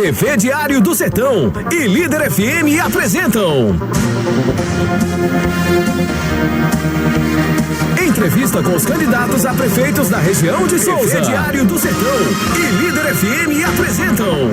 TV Diário do Sertão e Líder FM apresentam entrevista com os candidatos a prefeitos da região de Souza. TV Diário do Sertão e Líder FM apresentam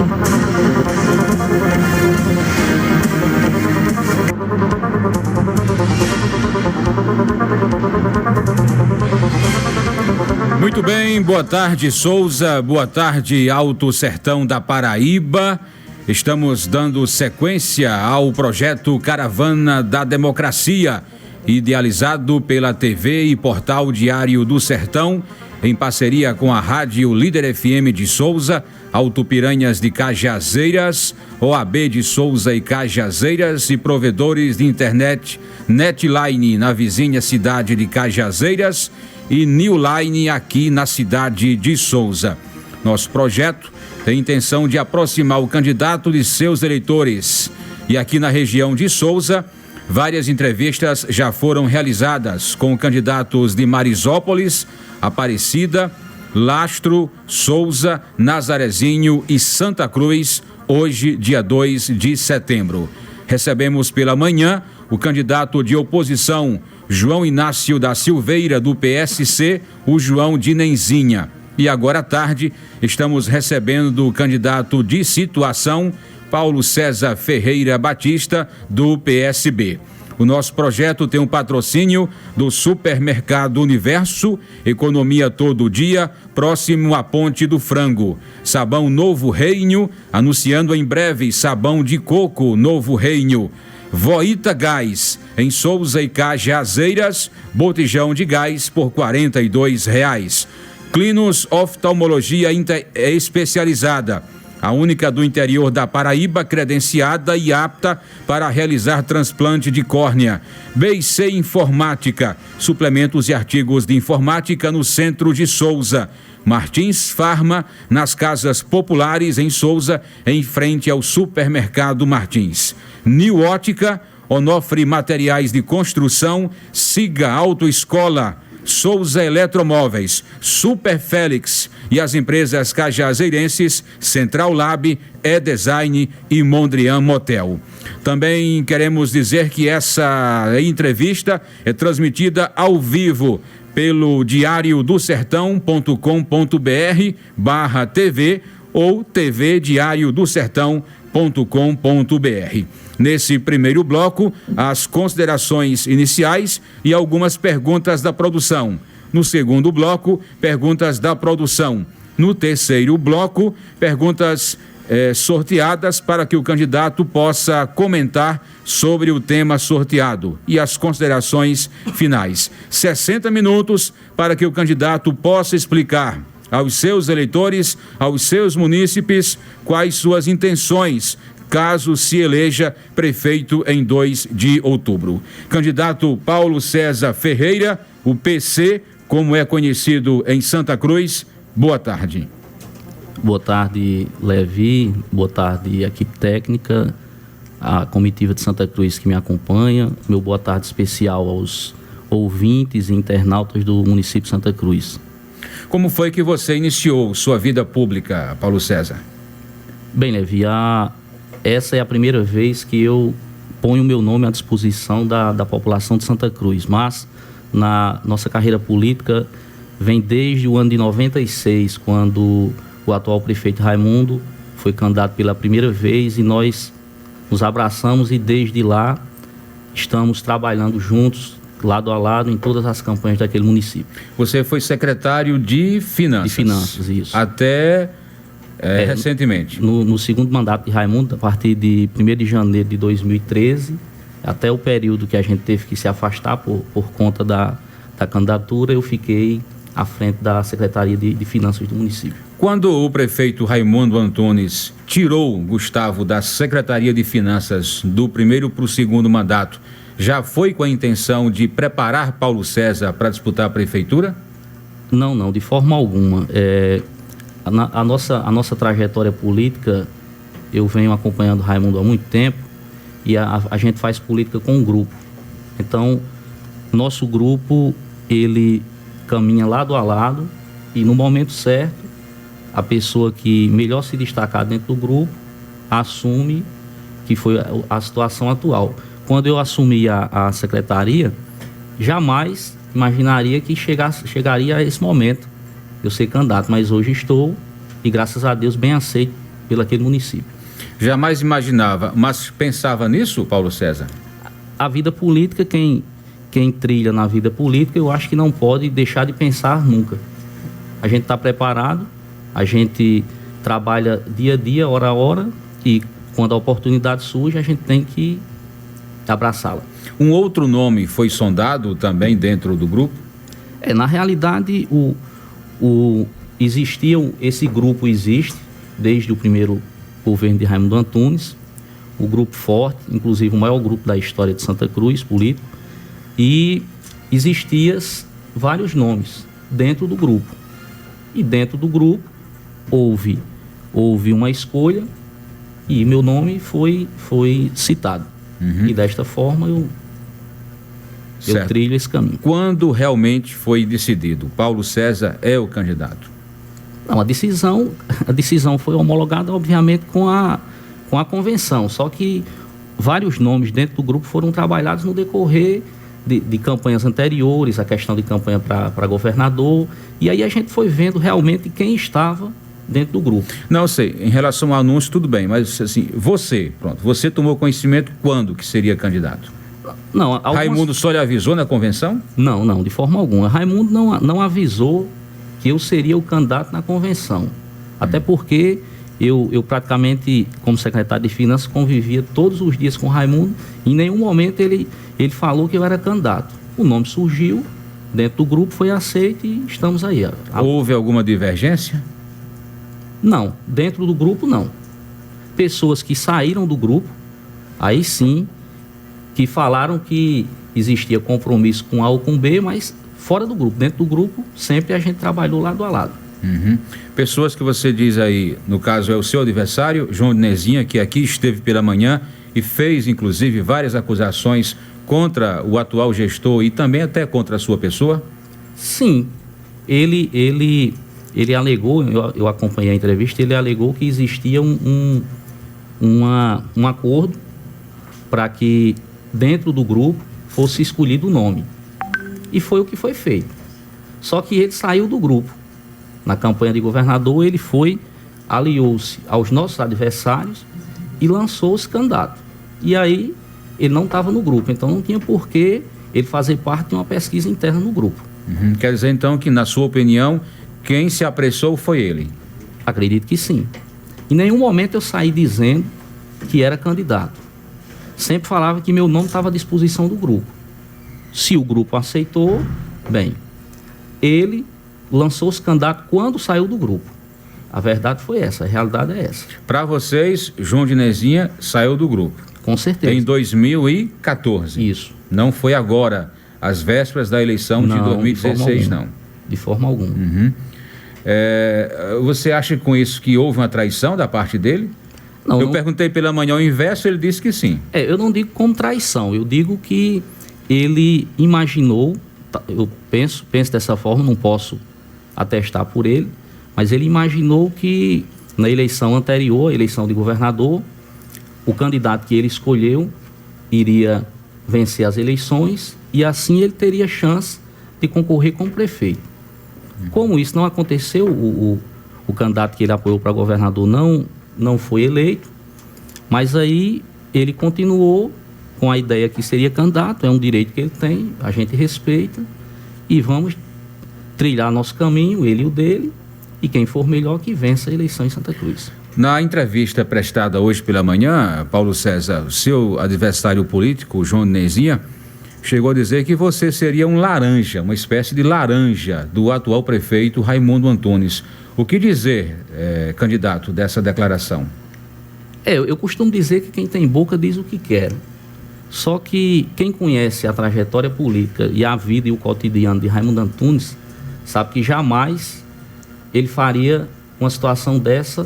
Muito bem, boa tarde Souza, boa tarde Alto Sertão da Paraíba. Estamos dando sequência ao projeto Caravana da Democracia, idealizado pela TV e Portal Diário do Sertão, em parceria com a Rádio Líder FM de Souza, Alto Piranhas de Cajazeiras, OAB de Souza e Cajazeiras e provedores de internet Netline na vizinha cidade de Cajazeiras e Newline aqui na cidade de Souza. Nosso projeto tem intenção de aproximar o candidato de seus eleitores. E aqui na região de Souza, várias entrevistas já foram realizadas com candidatos de Marizópolis, Aparecida, Lastro, Souza, Nazarezinho e Santa Cruz, hoje, dia 2 de setembro. Recebemos pela manhã o candidato de oposição, João Inácio da Silveira, do PSC, o João de Nenzinha. E agora à tarde, estamos recebendo o candidato de situação, Paulo César Ferreira Batista, do PSB. O nosso projeto tem um patrocínio do Supermercado Universo, Economia Todo Dia, próximo à Ponte do Frango. Sabão Novo Reino, anunciando em breve sabão de coco Novo Reino. Voita Gás, em Souza e Cajazeiras, botijão de gás por R$ 42. Clinos Oftalmologia Especializada, a única do interior da Paraíba credenciada e apta para realizar transplante de córnea. BC Informática, suplementos e artigos de informática no centro de Souza. Martins Farma, nas casas populares em Souza, em frente ao supermercado Martins. New Ótica, Onofre Materiais de Construção, Siga Autoescola, Souza Eletromóveis, Super Félix e as empresas cajazeirenses Central Lab, E-Design e Mondrian Motel. Também queremos dizer que essa entrevista é transmitida ao vivo pelo diariodosertão.com.br/TV ou tvdiariodosertão.com.br. Nesse primeiro bloco, as considerações iniciais e algumas perguntas da produção. No segundo bloco, perguntas da produção. No terceiro bloco, perguntas sorteadas para que o candidato possa comentar sobre o tema sorteado e as considerações finais. 60 minutos para que o candidato possa explicar aos seus eleitores, aos seus munícipes, quais suas intenções, caso se eleja prefeito em 2 de outubro. Candidato Paulo César Ferreira, o PC, como é conhecido em Santa Cruz, boa tarde. Boa tarde, Levi, boa tarde, equipe técnica, a comitiva de Santa Cruz que me acompanha, meu boa tarde especial aos ouvintes e internautas do município de Santa Cruz. Como foi que você iniciou sua vida pública, Paulo César? Bem, Levi, essa é a primeira vez que eu ponho o meu nome à disposição da população de Santa Cruz, mas na nossa carreira política vem desde o ano de 96, quando o atual prefeito Raimundo foi candidato pela primeira vez e nós nos abraçamos e desde lá estamos trabalhando juntos, lado a lado, em todas as campanhas daquele município. Você foi secretário de Finanças. De Finanças, isso. Até recentemente. No segundo mandato de Raimundo, a partir de 1º de janeiro de 2013, até o período que a gente teve que se afastar por conta da candidatura, eu fiquei à frente da Secretaria de Finanças do município. Quando o prefeito Raimundo Antunes tirou Gustavo da Secretaria de Finanças do primeiro para o segundo mandato, já foi com a intenção de preparar Paulo César para disputar a prefeitura? Não, de forma alguma. A nossa trajetória política, eu venho acompanhando Raimundo há muito tempo e a gente faz política com um grupo. Então, nosso grupo, ele caminha lado a lado e no momento certo, a pessoa que melhor se destacar dentro do grupo assume, que foi a situação atual. Quando eu assumi a secretaria, jamais imaginaria que chegaria a esse momento eu ser candidato, mas hoje estou, e graças a Deus, bem aceito pelo aquele município. Jamais imaginava, mas pensava nisso, Paulo César? A vida política, quem trilha na vida política, eu acho que não pode deixar de pensar nunca. A gente está preparado, a gente trabalha dia a dia, hora a hora, e quando a oportunidade surge, a gente tem que abraçá-la. Um outro nome foi sondado também dentro do grupo? Na realidade, esse grupo existe desde o primeiro governo de Raimundo Antunes, o grupo forte, inclusive o maior grupo da história de Santa Cruz, político, e existiam vários nomes dentro do grupo. E dentro do grupo houve uma escolha e meu nome foi citado. E desta forma eu trilho esse caminho. Quando realmente foi decidido, Paulo César é o candidato? Não, a decisão foi homologada, obviamente, com a convenção. Só que vários nomes dentro do grupo foram trabalhados no decorrer de campanhas anteriores, a questão de campanha para governador. E aí a gente foi vendo realmente quem estava dentro do grupo. Não, eu sei, em relação ao anúncio, tudo bem, mas assim, você tomou conhecimento quando que seria candidato? Não, Raimundo só lhe avisou na convenção? Não, de forma alguma. Raimundo não avisou que eu seria o candidato na convenção. Até porque eu praticamente, como secretário de Finanças, convivia todos os dias com Raimundo. Em nenhum momento ele falou que eu era candidato. O nome surgiu, dentro do grupo foi aceito e estamos aí. Houve alguma divergência? Não, dentro do grupo não. Pessoas que saíram do grupo, aí sim, que falaram que existia compromisso com A ou com B, mas fora do grupo. Dentro do grupo, sempre a gente trabalhou lado a lado. Pessoas que você diz aí, no caso é o seu adversário, João Nezinha, que aqui esteve pela manhã e fez inclusive várias acusações contra o atual gestor e também até contra a sua pessoa? Sim, ele alegou, eu acompanhei a entrevista, ele alegou que existia um acordo para que dentro do grupo fosse escolhido o nome. E foi o que foi feito. Só que ele saiu do grupo. Na campanha de governador, ele aliou-se aos nossos adversários e lançou-se candidato. E aí, ele não estava no grupo, então não tinha por que ele fazer parte de uma pesquisa interna no grupo. Quer dizer, então, que na sua opinião, quem se apressou foi ele? Acredito que sim. Em nenhum momento eu saí dizendo que era candidato. Sempre falava que meu nome estava à disposição do grupo. Se o grupo aceitou, bem. Ele lançou-se candidato quando saiu do grupo. A verdade foi essa, a realidade é essa. Para vocês, João de Nezinha saiu do grupo? Com certeza. Em 2014? Isso. Não foi agora, às vésperas da eleição de 2016, não? De forma alguma. Você acha com isso que houve uma traição da parte dele? Eu perguntei pela manhã o inverso, ele disse que sim. Eu não digo como traição, eu digo que ele imaginou, eu penso dessa forma, não posso atestar por ele, mas ele imaginou que na eleição anterior, a eleição de governador, o candidato que ele escolheu iria vencer as eleições e assim ele teria chance de concorrer como prefeito. Como isso não aconteceu, o candidato que ele apoiou para governador não foi eleito, mas aí ele continuou com a ideia que seria candidato, é um direito que ele tem, a gente respeita e vamos trilhar nosso caminho, ele e o dele, e quem for melhor que vença a eleição em Santa Cruz. Na entrevista prestada hoje pela manhã, Paulo César, seu adversário político, João Nezinha, chegou a dizer que você seria um laranja, uma espécie de laranja do atual prefeito Raimundo Antunes. O que dizer, candidato, dessa declaração? Eu costumo dizer que quem tem boca diz o que quer. Só que quem conhece a trajetória política e a vida e o cotidiano de Raimundo Antunes sabe que jamais ele faria uma situação dessa.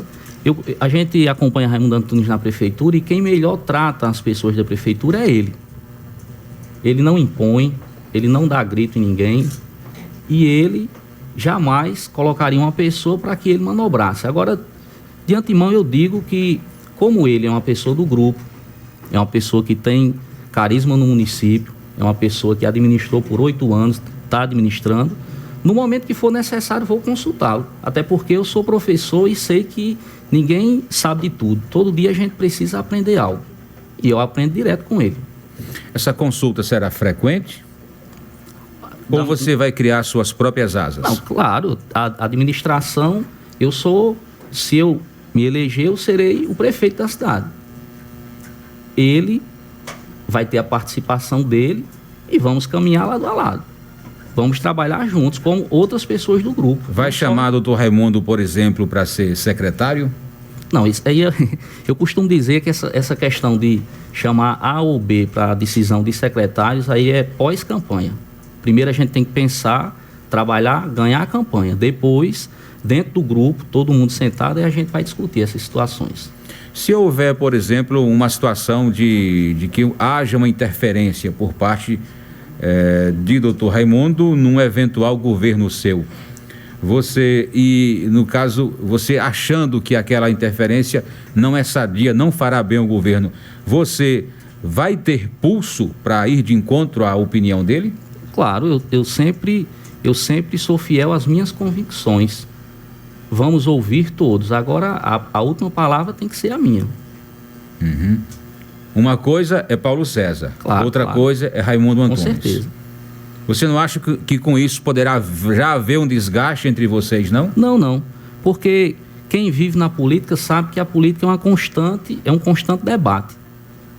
A gente acompanha Raimundo Antunes na prefeitura e quem melhor trata as pessoas da prefeitura é ele. Ele não impõe, ele não dá grito em ninguém e ele jamais colocaria uma pessoa para que ele manobrasse. Agora, de antemão eu digo que como ele é uma pessoa do grupo, é uma pessoa que tem carisma no município, é uma pessoa que administrou por 8 anos, está administrando, no momento que for necessário vou consultá-lo, até porque eu sou professor e sei que ninguém sabe de tudo, todo dia a gente precisa aprender algo, e eu aprendo direto com ele. Essa consulta será frequente? Ou você vai criar suas próprias asas? Não, claro, a administração, se eu me eleger, eu serei o prefeito da cidade. Ele vai ter a participação dele e vamos caminhar lado a lado. Vamos trabalhar juntos com outras pessoas do grupo. Vai chamar o doutor Raimundo, por exemplo, para ser secretário? Não, isso aí eu costumo dizer que essa questão de chamar A ou B para a decisão de secretários aí é pós-campanha. Primeiro a gente tem que pensar, trabalhar, ganhar a campanha. Depois, dentro do grupo, todo mundo sentado, e a gente vai discutir essas situações. Se houver, por exemplo, uma situação de que haja uma interferência por parte de doutor Raimundo num eventual governo seu, no caso, você achando que aquela interferência não é sadia, não fará bem ao governo, você vai ter pulso para ir de encontro à opinião dele? Claro, eu sempre sou fiel às minhas convicções. Vamos ouvir todos. Agora, a última palavra tem que ser a minha. Uhum. Uma coisa é Paulo César, claro, outra coisa é Raimundo Antunes. Com certeza. Você não acha que com isso poderá já haver um desgaste entre vocês, não? Não. Porque quem vive na política sabe que a política é um constante debate.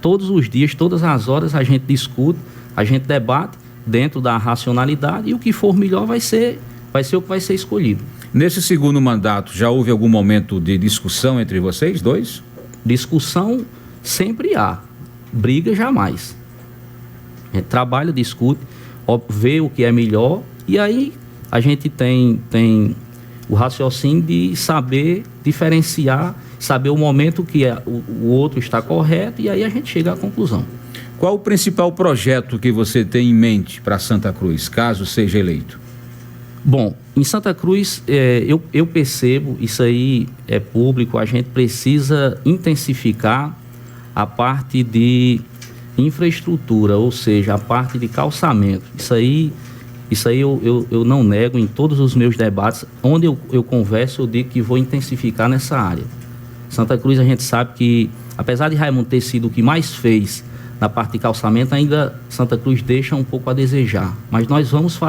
Todos os dias, todas as horas a gente discute, a gente debate dentro da racionalidade, e o que for melhor vai ser o que vai ser escolhido. Nesse segundo mandato, já houve algum momento de discussão entre vocês dois? Discussão sempre há, briga jamais. A gente trabalha, discute, vê o que é melhor, e aí a gente tem o raciocínio de saber diferenciar, saber o momento que o outro está correto, e aí a gente chega à conclusão. Qual o principal projeto que você tem em mente para Santa Cruz, caso seja eleito? Bom, em Santa Cruz, eu percebo, isso aí é público, a gente precisa intensificar a parte de infraestrutura, ou seja, a parte de calçamento. Isso aí eu não nego em todos os meus debates. Onde eu converso, eu digo que vou intensificar nessa área. Santa Cruz, a gente sabe que, apesar de Raimundo ter sido o que mais fez na parte de calçamento, ainda Santa Cruz deixa um pouco a desejar. Mas nós vamos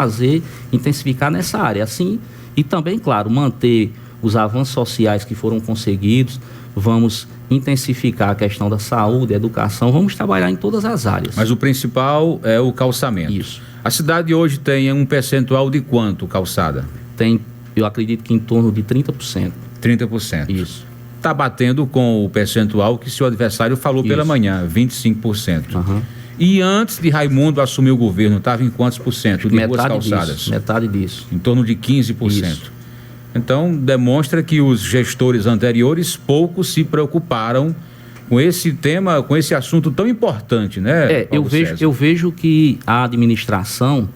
intensificar nessa área. Assim, e também, claro, manter os avanços sociais que foram conseguidos, vamos intensificar a questão da saúde, educação, vamos trabalhar em todas as áreas. Mas o principal é o calçamento. Isso. A cidade hoje tem um percentual de quanto calçada? Tem, eu acredito que em torno de 30%. 30%. Isso. Está batendo com o percentual que seu adversário falou pela manhã, 25%. Uhum. E antes de Raimundo assumir o governo, estava em quantos por cento de ruas calçadas? Metade disso. Em torno de 15%. Isso. Então, demonstra que os gestores anteriores pouco se preocuparam com esse tema, com esse assunto tão importante, né? Eu vejo que a administração,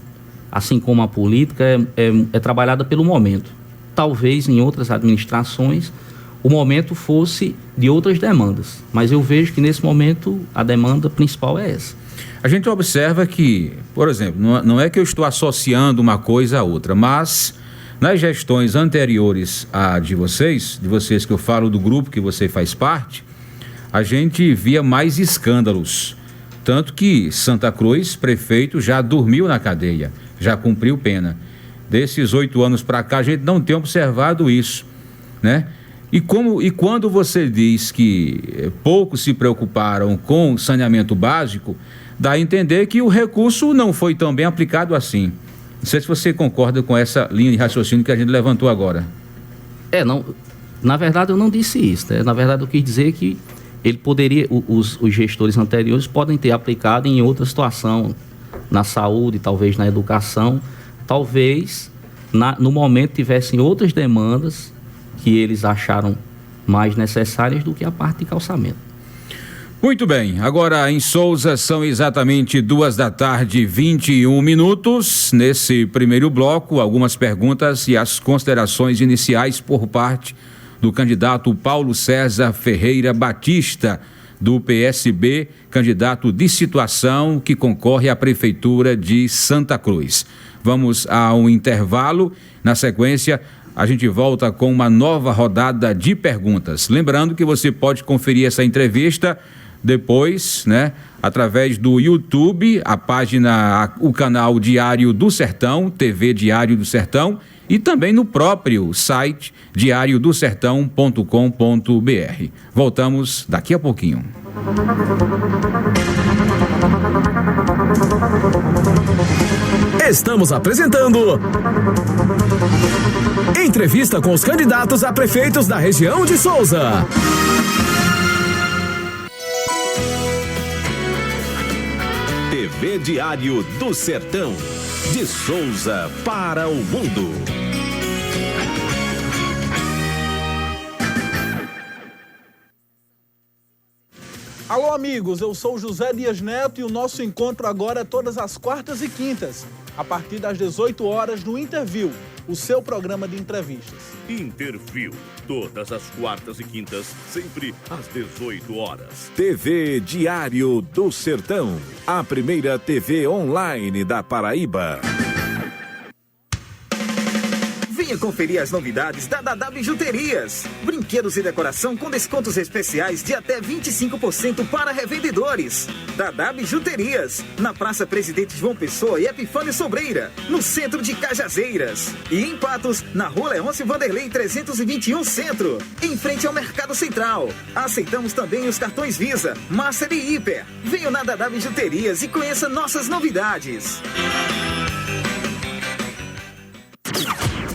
assim como a política, é trabalhada pelo momento. Talvez em outras administrações o momento fosse de outras demandas, mas eu vejo que nesse momento a demanda principal é essa. A gente observa que, por exemplo, não é que eu estou associando uma coisa a outra, mas nas gestões anteriores à de vocês que eu falo do grupo que você faz parte, a gente via mais escândalos. Tanto que Santa Cruz, prefeito, já dormiu na cadeia, já cumpriu pena. Desses 8 anos para cá, a gente não tem observado isso, né? E quando você diz que poucos se preocuparam com saneamento básico, dá a entender que o recurso não foi tão bem aplicado assim. Não sei se você concorda com essa linha de raciocínio que a gente levantou agora. Na verdade eu não disse isso, né? Na verdade eu quis dizer que ele poderia, os gestores anteriores podem ter aplicado em outra situação, na saúde, talvez na educação, talvez no momento tivessem outras demandas que eles acharam mais necessárias do que a parte de calçamento. Muito bem, agora em Souza são exatamente 2h21. Nesse primeiro bloco, algumas perguntas e as considerações iniciais por parte do candidato Paulo César Ferreira Batista, do PSB, candidato de situação que concorre à Prefeitura de Santa Cruz. Vamos a um intervalo. Na sequência, a gente volta com uma nova rodada de perguntas. Lembrando que você pode conferir essa entrevista depois, né, através do YouTube, a página, o canal Diário do Sertão, TV Diário do Sertão, e também no próprio site diariodosertão.com.br. Voltamos daqui a pouquinho. Estamos apresentando entrevista com os candidatos a prefeitos da região de Souza. TV Diário do Sertão, de Souza para o mundo. Alô amigos, eu sou José Dias Neto e o nosso encontro agora é todas as quartas e quintas, a partir das 18 horas no Interview, o seu programa de entrevistas. Interview, todas as quartas e quintas, sempre às 18 horas. TV Diário do Sertão, a primeira TV online da Paraíba. Venha conferir as novidades da Dadá Bijuterias. Brinquedos e decoração com descontos especiais de até 25% para revendedores. Dadá Bijuterias, na Praça Presidente João Pessoa e Epifânio Sobreira, no centro de Cajazeiras. E em Patos, na Rua Leôncio Vanderlei 321 Centro, em frente ao Mercado Central. Aceitamos também os cartões Visa, Master e Hiper. Venha na Dadá Bijuterias e conheça nossas novidades.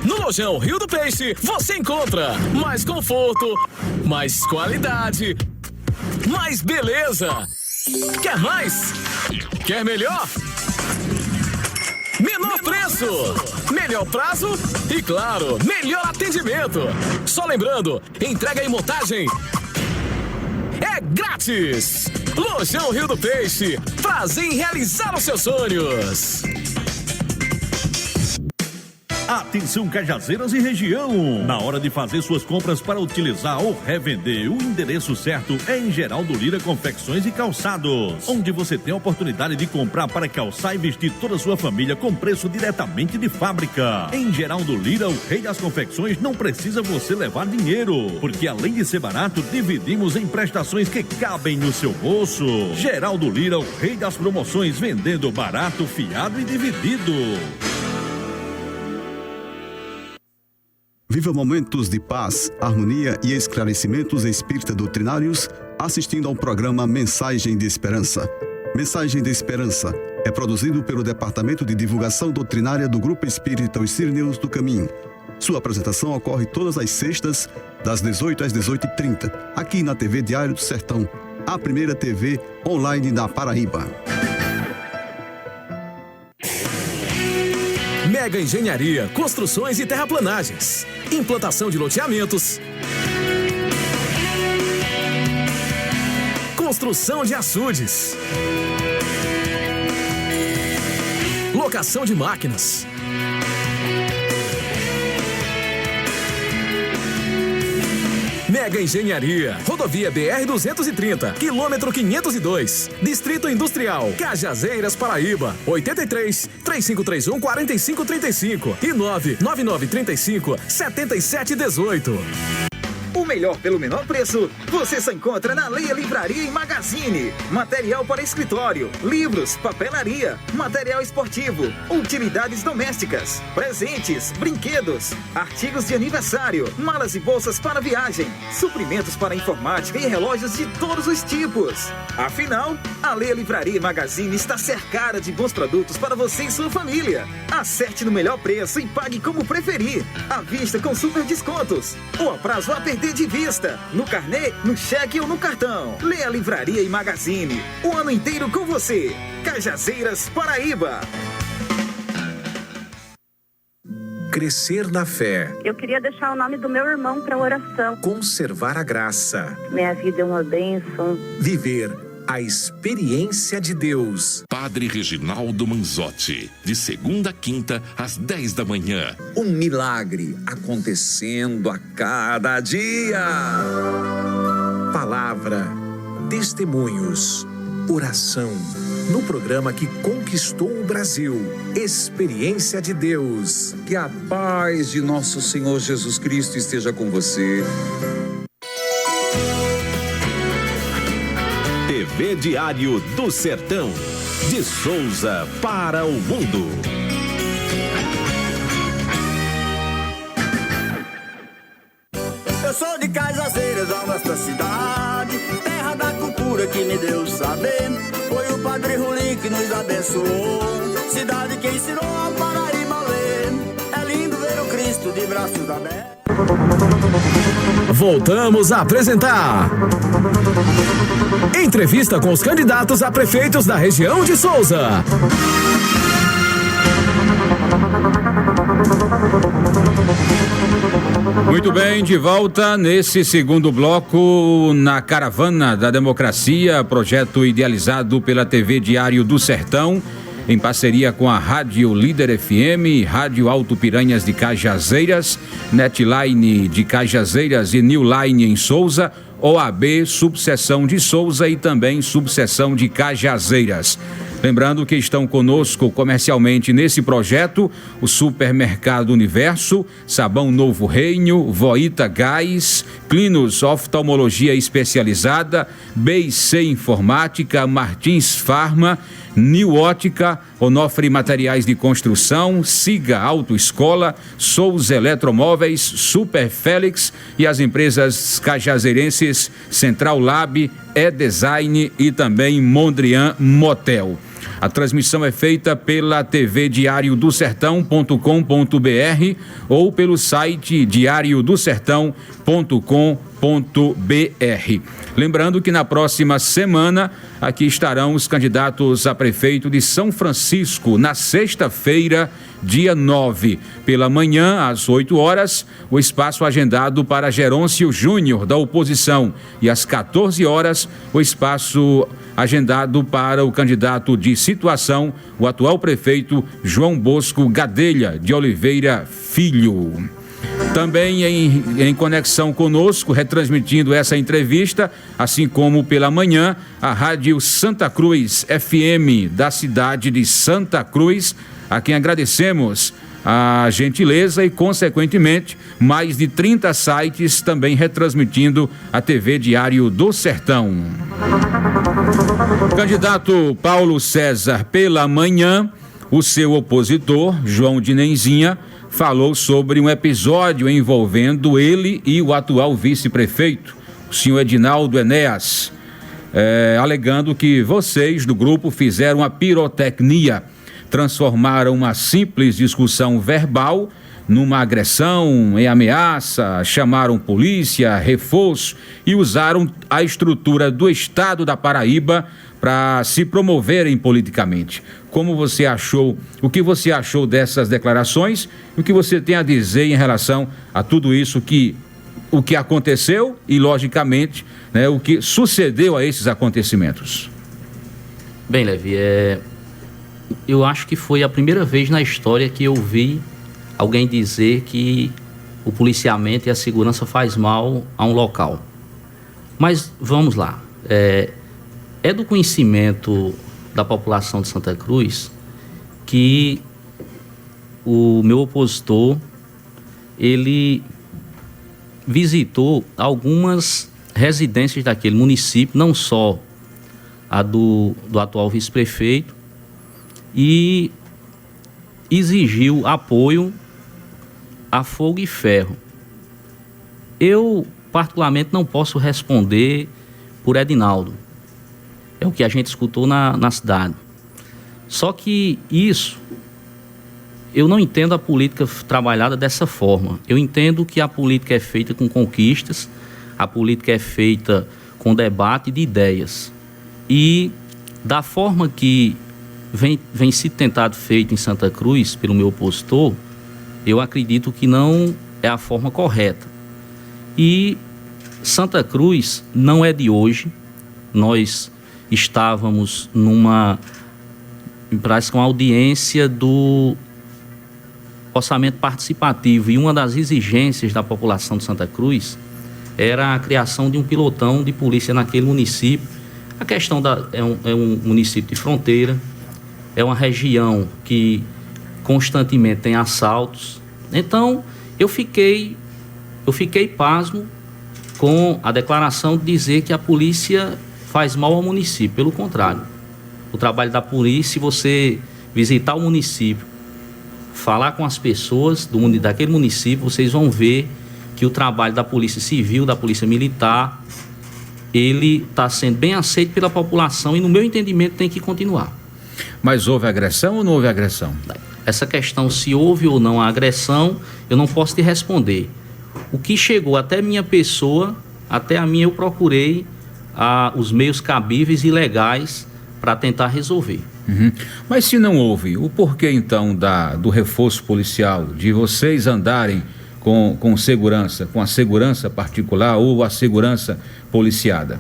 No Lojão Rio do Peixe, você encontra mais conforto, mais qualidade, mais beleza. Quer mais? Quer melhor? Menor preço, melhor prazo e, claro, melhor atendimento. Só lembrando, entrega e montagem é grátis. Lojão Rio do Peixe, prazer em realizar os seus sonhos. Atenção Cajazeiras e região! Na hora de fazer suas compras para utilizar ou revender, o endereço certo é em Geraldo Lira Confecções e Calçados, onde você tem a oportunidade de comprar para calçar e vestir toda a sua família com preço diretamente de fábrica. Em Geraldo Lira, o rei das confecções, não precisa você levar dinheiro, porque além de ser barato, dividimos em prestações que cabem no seu bolso. Geraldo Lira, o rei das promoções, vendendo barato, fiado e dividido. Viva momentos de paz, harmonia e esclarecimentos espírita doutrinários assistindo ao programa Mensagem de Esperança. Mensagem de Esperança é produzido pelo Departamento de Divulgação Doutrinária do Grupo Espírita Os Cireneus do Caminho. Sua apresentação ocorre todas as sextas, das 18 às 18h30, aqui na TV Diário do Sertão, a primeira TV online da Paraíba. Mega Engenharia, construções e terraplanagens, implantação de loteamentos, construção de açudes, locação de máquinas, Mega Engenharia, rodovia BR-230, quilômetro 502, Distrito Industrial, Cajazeiras, Paraíba, 83-3531-4535 e 99935-7718. O melhor pelo menor preço, você só encontra na Leia Livraria e Magazine. Material para escritório, livros, papelaria, material esportivo, utilidades domésticas, presentes, brinquedos, artigos de aniversário, malas e bolsas para viagem, suprimentos para informática e relógios de todos os tipos. Afinal, a Leia Livraria e Magazine está cercada de bons produtos para você e sua família. Acerte no melhor preço e pague como preferir. À vista com super descontos. Ou a prazo a perder de vista. No carnê, no cheque ou no cartão. Leia Livraria e Magazine. O ano inteiro com você. Cajazeiras, Paraíba. Crescer na fé. Eu queria deixar o nome do meu irmão para oração. Conservar a graça. Minha vida é uma bênção. Viver A experiência de Deus. Padre Reginaldo Manzotti, de segunda a quinta, às 10 da manhã. Um milagre acontecendo a cada dia. Palavra, testemunhos, oração. No programa que conquistou o Brasil, Experiência de Deus. Que a paz de nosso Senhor Jesus Cristo esteja com você. TV Diário do Sertão, de Souza para o mundo. Eu sou de Cajazeiras, a nossa cidade, terra da cultura que me deu saber. Foi o Padre Rulim que nos abençoou, cidade que ensinou a Paraíba a ler. É lindo ver o Cristo de braços abertos. Voltamos a apresentar entrevista com os candidatos a prefeitos da região de Souza. Muito bem, de volta nesse segundo bloco na Caravana da Democracia, projeto idealizado pela TV Diário do Sertão, em parceria com a Rádio Líder FM, Rádio Alto Piranhas de Cajazeiras, Netline de Cajazeiras e Newline em Souza, OAB, subseção de Souza e também subseção de Cajazeiras. Lembrando que estão conosco comercialmente nesse projeto o Supermercado Universo, Sabão Novo Reino, Voita Gás, Clinos Oftalmologia Especializada, BIC Informática, Martins Farma, New Ótica, Onofre Materiais de Construção, Siga Autoescola, Souza Eletromóveis, Super Félix e as empresas cajazeirenses Central Lab, E-Design e também Mondrian Motel. A transmissão é feita pela TV Diário do Sertão.com.br ou pelo site diariodosertão.com.br. Lembrando que na próxima semana aqui estarão os candidatos a prefeito de São Francisco, na sexta-feira, dia 9, pela manhã, às 8 horas, o espaço agendado para Gerôncio Júnior, da oposição, e às 14 horas, o espaço agendado para o candidato de situação, o atual prefeito João Bosco Gadelha de Oliveira Filho. Também em conexão conosco, retransmitindo essa entrevista, assim como pela manhã, a Rádio Santa Cruz FM da cidade de Santa Cruz, a quem agradecemos a gentileza e, consequentemente, mais de 30 sites também retransmitindo a TV Diário do Sertão. Candidato Paulo César, pela manhã, o seu opositor, João de Nenzinha, falou sobre um episódio envolvendo ele e o atual vice-prefeito, o senhor Edinaldo Enéas, alegando que vocês do grupo fizeram a pirotecnia, transformaram uma simples discussão verbal numa agressão em ameaça, chamaram polícia, reforço e usaram a estrutura do estado da Paraíba para se promoverem politicamente. Como você achou, o que você achou dessas declarações e o que você tem a dizer em relação a tudo isso o que aconteceu e, logicamente, né, o que sucedeu a esses acontecimentos? Bem, Levi, eu acho que foi a primeira vez na história que eu vi alguém dizer que o policiamento e a segurança faz mal a um local. Mas vamos lá. É do conhecimento da população de Santa Cruz que o meu opositor, ele visitou algumas residências daquele município, não só a do atual vice-prefeito, e exigiu apoio a fogo e ferro. Eu, particularmente, não posso responder por Edinaldo. É o que a gente escutou na cidade. Só que isso, eu não entendo a política trabalhada dessa forma. Eu entendo que a política é feita com conquistas, a política é feita com debate de ideias. E da forma que vem se tentado feito em Santa Cruz pelo meu opositor, eu acredito que não é a forma correta. E Santa Cruz não é de hoje. Nós estávamos parece que uma audiência do orçamento participativo, e uma das exigências da população de Santa Cruz era a criação de um pilotão de polícia naquele município. A questão é um município de fronteira, é uma região que constantemente tem assaltos. Então, eu fiquei pasmo com a declaração de dizer que a polícia faz mal ao município. Pelo contrário, o trabalho da polícia, se você visitar o município, falar com as pessoas daquele município, vocês vão ver que o trabalho da polícia civil, da polícia militar, ele está sendo bem aceito pela população e, no meu entendimento, tem que continuar. Mas houve agressão ou não houve agressão? Essa questão, se houve ou não a agressão, eu não posso te responder. O que chegou até minha pessoa, até a minha, eu procurei os meios cabíveis e legais para tentar resolver. Uhum. Mas se não houve, o porquê então do reforço policial, de vocês andarem com segurança, com a segurança particular ou a segurança policiada?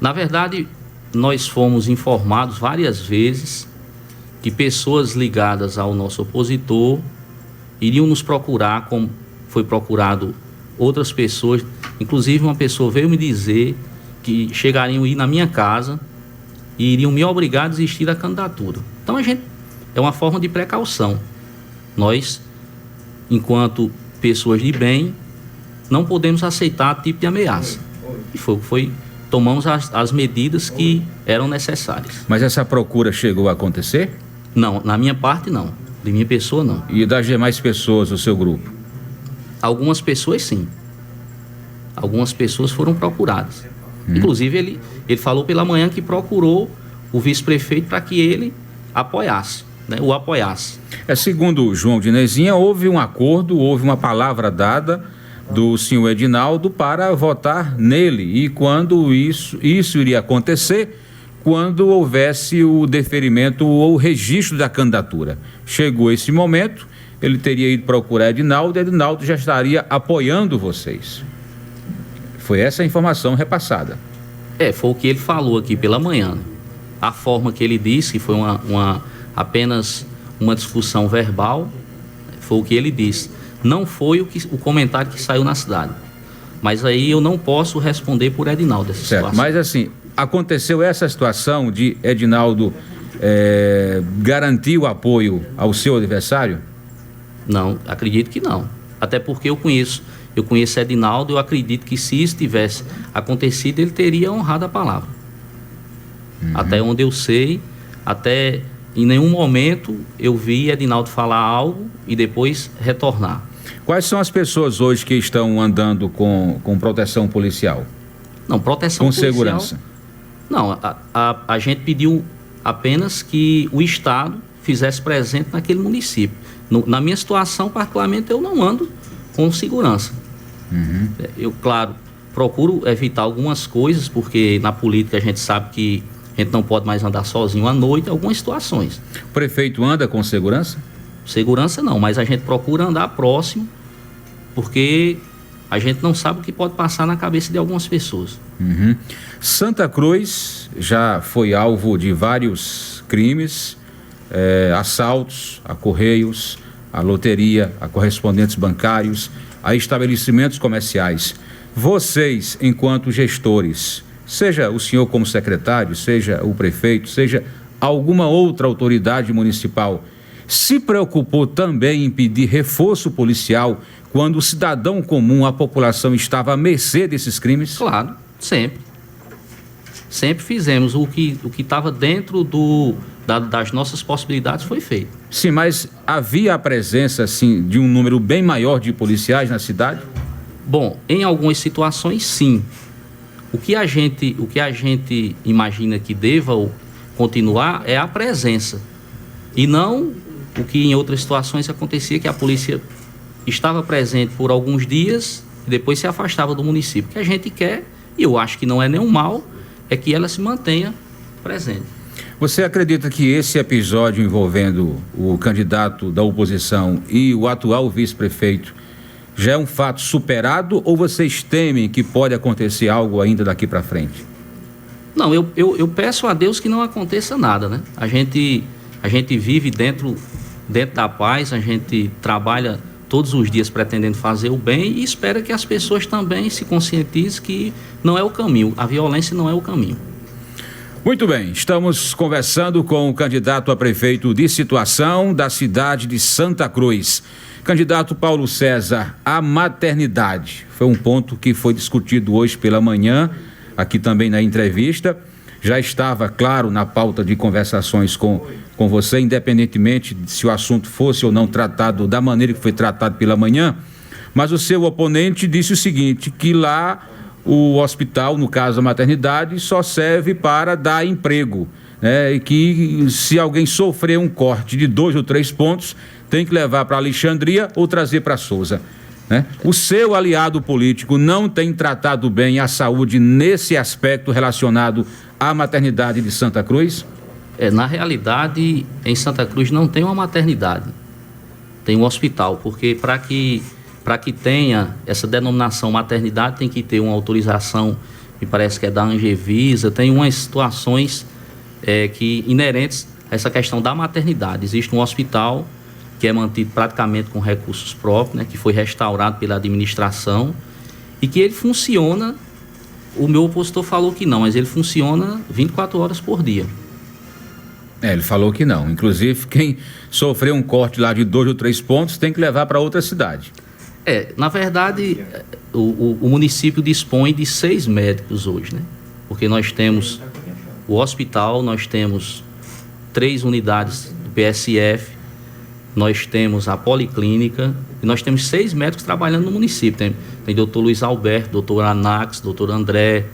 Na verdade, nós fomos informados várias vezes que pessoas ligadas ao nosso opositor iriam nos procurar, como foi procurado outras pessoas. Inclusive, uma pessoa veio me dizer que chegariam a ir na minha casa e iriam me obrigar a desistir da candidatura. Então, é uma forma de precaução. Nós, enquanto pessoas de bem, não podemos aceitar tipo de ameaça. E tomamos as medidas que eram necessárias. Mas essa procura chegou a acontecer? Não, na minha parte não, de minha pessoa não. E das demais pessoas do seu grupo? Algumas pessoas sim. Algumas pessoas foram procuradas. Inclusive ele falou pela manhã que procurou o vice-prefeito para que ele apoiasse, né, o apoiasse. Segundo o João Dinezinha, houve um acordo, houve uma palavra dada do senhor Edinaldo para votar nele, e quando isso iria acontecer, quando houvesse o deferimento ou o registro da candidatura. Chegou esse momento, ele teria ido procurar Edinaldo, e Edinaldo já estaria apoiando vocês. Foi essa a informação repassada. Foi o que ele falou aqui pela manhã. A forma que ele disse, que foi apenas uma discussão verbal, foi o que ele disse. Não foi o comentário que saiu na cidade. Mas aí eu não posso responder por Edinaldo essa situação. Mas assim, aconteceu essa situação de Edinaldo garantir o apoio ao seu adversário? Não, acredito que não. Até porque eu conheço Edinaldo, eu acredito que se isso tivesse acontecido, ele teria honrado a palavra. Até onde eu sei, até em nenhum momento eu vi Edinaldo falar algo e depois retornar. Quais são as pessoas hoje que estão andando com proteção policial? Não, proteção policial... Com segurança? Não, a gente pediu apenas que o Estado fizesse presente naquele município. Na minha situação, particularmente, eu não ando com segurança. Eu, claro, procuro evitar algumas coisas, porque na política a gente sabe que a gente não pode mais andar sozinho à noite em algumas situações. O prefeito anda com segurança? Segurança não, mas a gente procura andar próximo, porque a gente não sabe o que pode passar na cabeça de algumas pessoas. Santa Cruz já foi alvo de vários crimes, assaltos a correios, a loteria, a correspondentes bancários, a estabelecimentos comerciais. Vocês, enquanto gestores, seja o senhor como secretário, seja o prefeito, seja alguma outra autoridade municipal, se preocupou também em pedir reforço policial quando o cidadão comum, a população, estava à mercê desses crimes? Claro, sempre. Sempre fizemos o que estava dentro das nossas possibilidades, foi feito. Sim, mas havia a presença, assim, de um número bem maior de policiais na cidade? Bom, em algumas situações, sim. O que a gente imagina que deva continuar é a presença. E não o que em outras situações acontecia, que a polícia estava presente por alguns dias e depois se afastava do município. O que a gente quer, e eu acho que não é nenhum mal, é que ela se mantenha presente. Você acredita que esse episódio envolvendo o candidato da oposição e o atual vice-prefeito já é um fato superado, ou vocês temem que pode acontecer algo ainda daqui para frente? Não, eu peço a Deus que não aconteça nada, né? A gente vive dentro da paz, a gente trabalha todos os dias pretendendo fazer o bem e espera que as pessoas também se conscientizem que não é o caminho, a violência não é o caminho. Muito bem, estamos conversando com o candidato a prefeito de situação da cidade de Santa Cruz. Candidato Paulo César, a maternidade foi um ponto que foi discutido hoje pela manhã, aqui também na entrevista. Já estava, claro, na pauta de conversações com você, independentemente de se o assunto fosse ou não tratado da maneira que foi tratado pela manhã, mas o seu oponente disse o seguinte, que lá o hospital, no caso a maternidade, só serve para dar emprego, né? E que se alguém sofrer um corte de 2 ou 3 pontos, tem que levar para Alexandria ou trazer para Souza, né? O seu aliado político não tem tratado bem a saúde nesse aspecto relacionado à maternidade de Santa Cruz? Na realidade, em Santa Cruz não tem uma maternidade, tem um hospital, porque para que tenha essa denominação maternidade tem que ter uma autorização, me parece que é da Angevisa, tem umas situações que inerentes a essa questão da maternidade. Existe um hospital que é mantido praticamente com recursos próprios, né, que foi restaurado pela administração e que ele funciona, o meu opositor falou que não, mas ele funciona 24 horas por dia. Ele falou que não. Inclusive, quem sofreu um corte lá de 2 ou 3 pontos tem que levar para outra cidade. Na verdade, o município dispõe de 6 médicos hoje, né? Porque nós temos o hospital, nós temos 3 unidades do PSF, nós temos a policlínica e nós temos 6 médicos trabalhando no município. Tem doutor Luiz Alberto, doutor Anax, doutor André,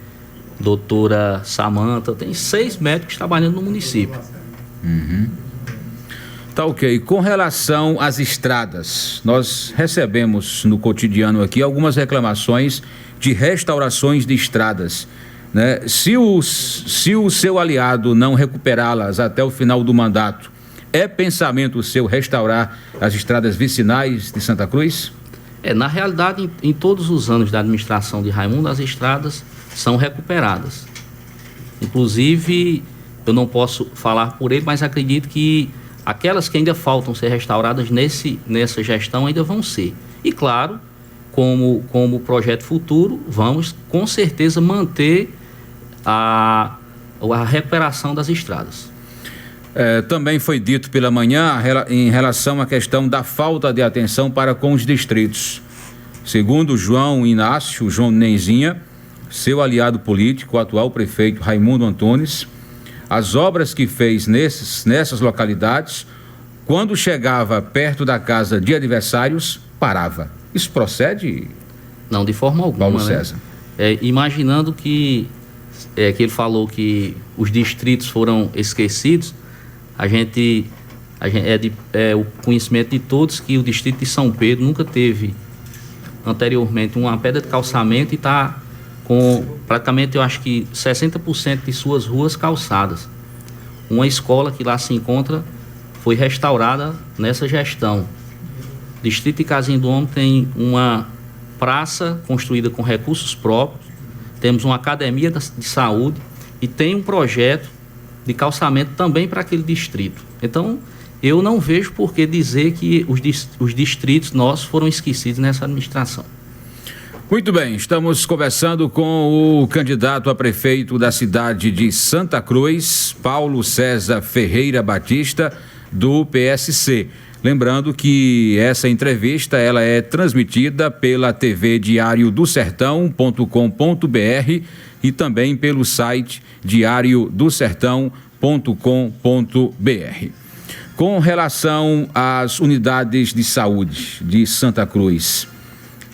doutora Samanta, tem 6 médicos trabalhando no município. Tá ok. Com relação às estradas, nós recebemos no cotidiano aqui algumas reclamações de restaurações de estradas, né? Se o seu aliado não recuperá-las até o final do mandato, é pensamento seu restaurar as estradas vicinais de Santa Cruz? Na realidade, em todos os anos da administração de Raimundo, as estradas são recuperadas. Inclusive, eu não posso falar por ele, mas acredito que aquelas que ainda faltam ser restauradas nessa gestão ainda vão ser. E claro, como projeto futuro, vamos com certeza manter a recuperação das estradas. Também foi dito pela manhã em relação à questão da falta de atenção para com os distritos. Segundo João Inácio, João Nenzinha, seu aliado político, o atual prefeito Raimundo Antunes, as obras que fez nessas localidades, quando chegava perto da casa de adversários, parava. Isso procede? Não, de forma alguma. Paulo César. Imaginando que ele falou que os distritos foram esquecidos, o conhecimento de todos que o distrito de São Pedro nunca teve anteriormente uma pedra de calçamento e está com praticamente, eu acho que 60% de suas ruas calçadas. Uma escola que lá se encontra foi restaurada nessa gestão. O distrito de Casinha do Homem tem uma praça construída com recursos próprios, temos uma academia de saúde e tem um projeto de calçamento também para aquele distrito. Então, eu não vejo por que dizer que os distritos nossos foram esquecidos nessa administração. Muito bem, estamos conversando com o candidato a prefeito da cidade de Santa Cruz, Paulo César Ferreira Batista, do PSC. Lembrando que essa entrevista ela é transmitida pela TV Diário do Sertão.com.br e também pelo site diariodosertão.com.br. Com relação às unidades de saúde de Santa Cruz,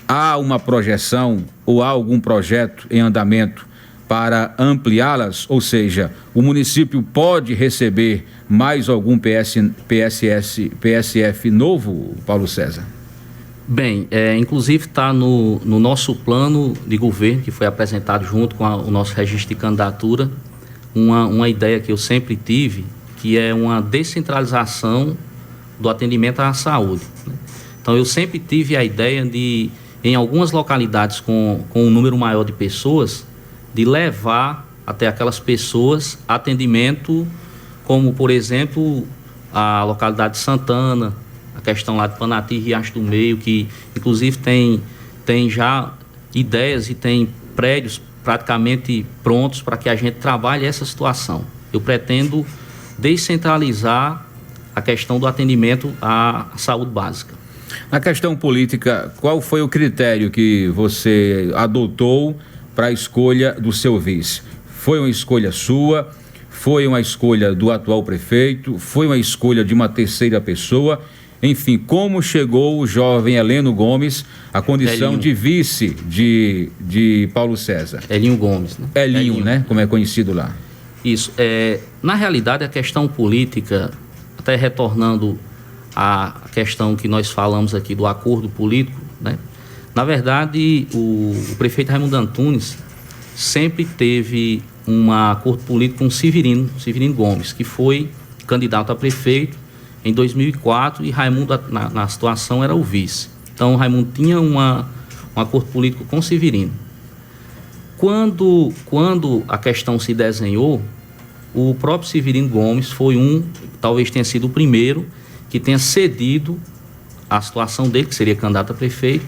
há uma projeção ou há algum projeto em andamento para ampliá-las? Ou seja, o município pode receber mais algum PSF novo, Paulo César? Bem, inclusive está no nosso plano de governo, que foi apresentado junto com o nosso registro de candidatura, uma ideia que eu sempre tive, que é uma descentralização do atendimento à saúde, né? Então, eu sempre tive a ideia de, em algumas localidades com um número maior de pessoas, de levar até aquelas pessoas atendimento, como, por exemplo, a localidade de Santana, a questão lá de Panati, Riacho do Meio, que inclusive tem já ideias e tem prédios praticamente prontos para que a gente trabalhe essa situação. Eu pretendo descentralizar a questão do atendimento à saúde básica. Na questão política, qual foi o critério que você adotou para a escolha do seu vice? Foi uma escolha sua? Foi uma escolha do atual prefeito? Foi uma escolha de uma terceira pessoa? Enfim, como chegou o jovem Heleno Gomes à condição Elinho. de vice de Paulo César? Elinho Gomes, né? Elinho, né? Como é conhecido lá. Isso. Na realidade, a questão política, até retornando à questão que nós falamos aqui do acordo político, né? Na verdade, o prefeito Raimundo Antunes sempre teve um acordo político com Severino Gomes, que foi candidato a prefeito em 2004 e Raimundo, na situação, era o vice. Então, Raimundo tinha um acordo político com Severino. Quando a questão se desenhou, o próprio Severino Gomes foi talvez tenha sido o primeiro que tenha cedido a situação dele, que seria candidato a prefeito,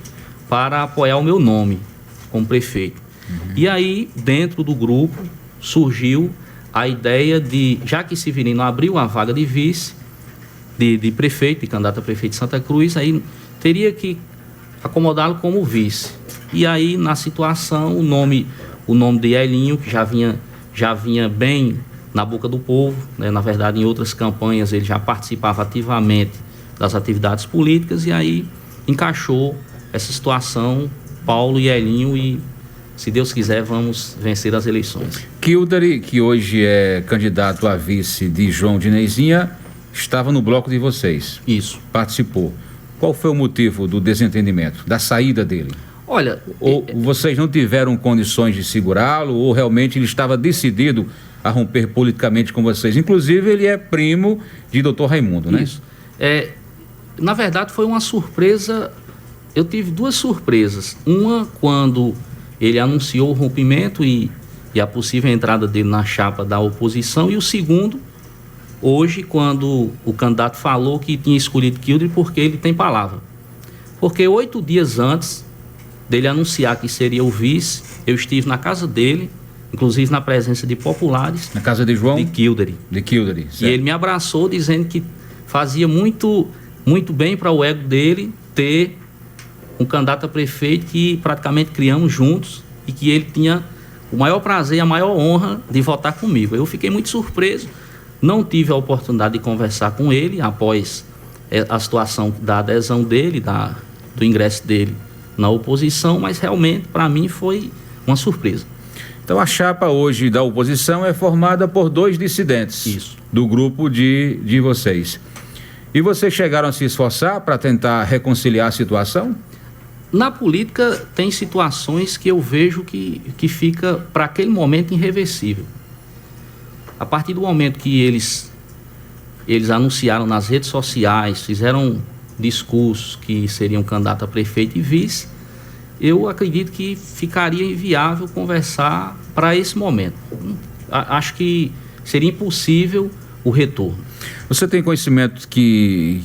para apoiar o meu nome como prefeito. E aí, dentro do grupo, surgiu a ideia de, já que Severino abriu a vaga de vice, de prefeito, de candidato a prefeito de Santa Cruz, aí teria que acomodá-lo como vice. E aí, na situação, o nome de Elinho, que já vinha bem na boca do povo, né? Na verdade, em outras campanhas ele já participava ativamente das atividades políticas, e aí encaixou essa situação, Paulo e Elinho, e se Deus quiser vamos vencer as eleições. Kildare, que hoje é candidato a vice de João de Neizinha, estava no bloco de vocês. Isso. Participou. Qual foi o motivo do desentendimento, da saída dele? Olha... Ou vocês não tiveram condições de segurá-lo, ou realmente ele estava decidido a romper politicamente com vocês? Inclusive, ele é primo de Dr. Raimundo, né? Isso. Na verdade, foi uma surpresa. Eu tive duas surpresas. Uma, quando ele anunciou o rompimento e a possível entrada dele na chapa da oposição, e o segundo, hoje, quando o candidato falou que tinha escolhido Kildare porque ele tem palavra. Porque 8 dias antes dele anunciar que seria o vice, eu estive na casa dele, inclusive na presença de populares. Na casa de João? De Kildare. De Kildare, certo. E ele me abraçou dizendo que fazia muito bem para o ego dele ter um candidato a prefeito que praticamente criamos juntos e que ele tinha o maior prazer e a maior honra de votar comigo. Eu fiquei muito surpreso. Não tive a oportunidade de conversar com ele após a situação da adesão dele, do ingresso dele na oposição, mas realmente para mim foi uma surpresa. Então a chapa hoje da oposição é formada por 2 dissidentes. Isso. Do grupo de vocês. E vocês chegaram a se esforçar para tentar reconciliar a situação? Na política tem situações que eu vejo que fica para aquele momento irreversível. A partir do momento que eles anunciaram nas redes sociais, fizeram discursos que seriam candidato a prefeito e vice, eu acredito que ficaria inviável conversar para esse momento. Acho que seria impossível o retorno. Você tem conhecimento que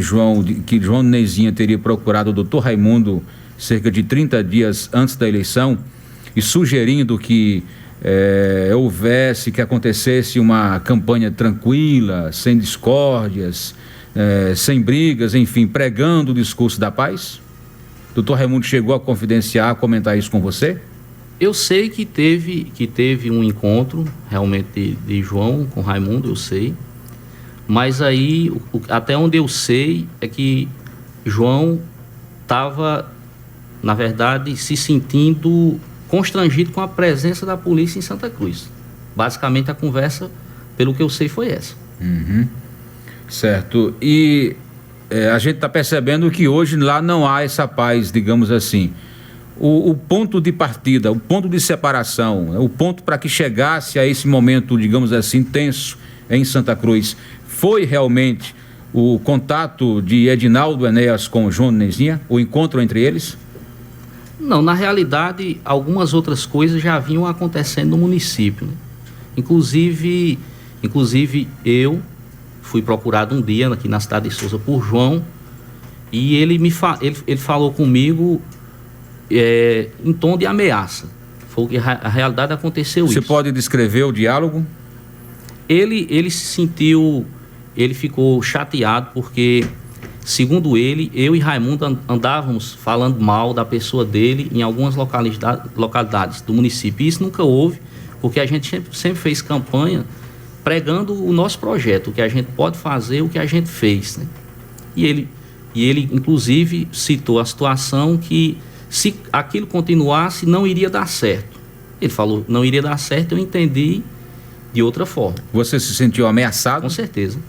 João Neizinha teria procurado o Dr. Raimundo cerca de 30 dias antes da eleição e sugerindo que que acontecesse uma campanha tranquila, sem discórdias, sem brigas, enfim, pregando o discurso da paz? Dr. Raimundo chegou a confidenciar, a comentar isso com você? Eu sei que teve um encontro realmente de João com Raimundo, eu sei. Mas aí, até onde eu sei, é que João estava, na verdade, se sentindo constrangido com a presença da polícia em Santa Cruz. Basicamente, a conversa, pelo que eu sei, foi essa. Uhum. Certo. E a gente está percebendo que hoje lá não há essa paz, digamos assim. O ponto de partida, o ponto de separação, o ponto para que chegasse a esse momento, digamos assim, tenso em Santa Cruz, foi realmente o contato de Edinaldo Enéas com João Neizinha, o encontro entre eles? Não, na realidade, algumas outras coisas já vinham acontecendo no município, né? Inclusive eu fui procurado um dia aqui na cidade de Souza por João, e ele falou comigo em tom de ameaça. Foi que a realidade aconteceu isso. Você pode descrever o diálogo? Ele se sentiu, ele ficou chateado porque, segundo ele, eu e Raimundo andávamos falando mal da pessoa dele em algumas localidades do município. E isso nunca houve, porque a gente sempre fez campanha pregando o nosso projeto, o que a gente pode fazer, o que a gente fez, né? E ele, inclusive, citou a situação que, se aquilo continuasse, não iria dar certo. Ele falou, não iria dar certo, eu entendi de outra forma. Você se sentiu ameaçado? Com certeza.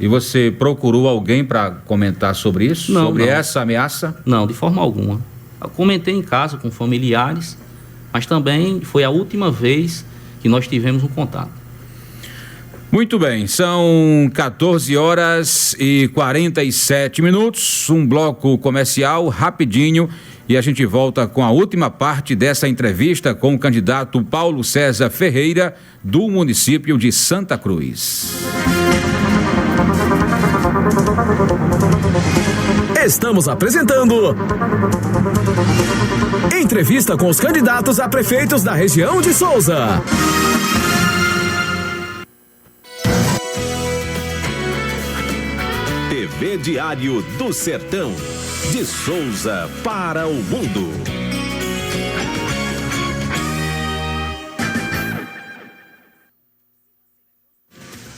E você procurou alguém para comentar sobre isso? Não, sobre não. essa ameaça? Não, de forma alguma. Eu comentei em casa com familiares, mas também foi a última vez que nós tivemos um contato. Muito bem, são 14h47, um bloco comercial rapidinho e a gente volta com a última parte dessa entrevista com o candidato Paulo César Ferreira, do município de Santa Cruz. Estamos apresentando entrevista com os candidatos a prefeitos da região de Souza. TV Diário do Sertão, de Souza para o mundo.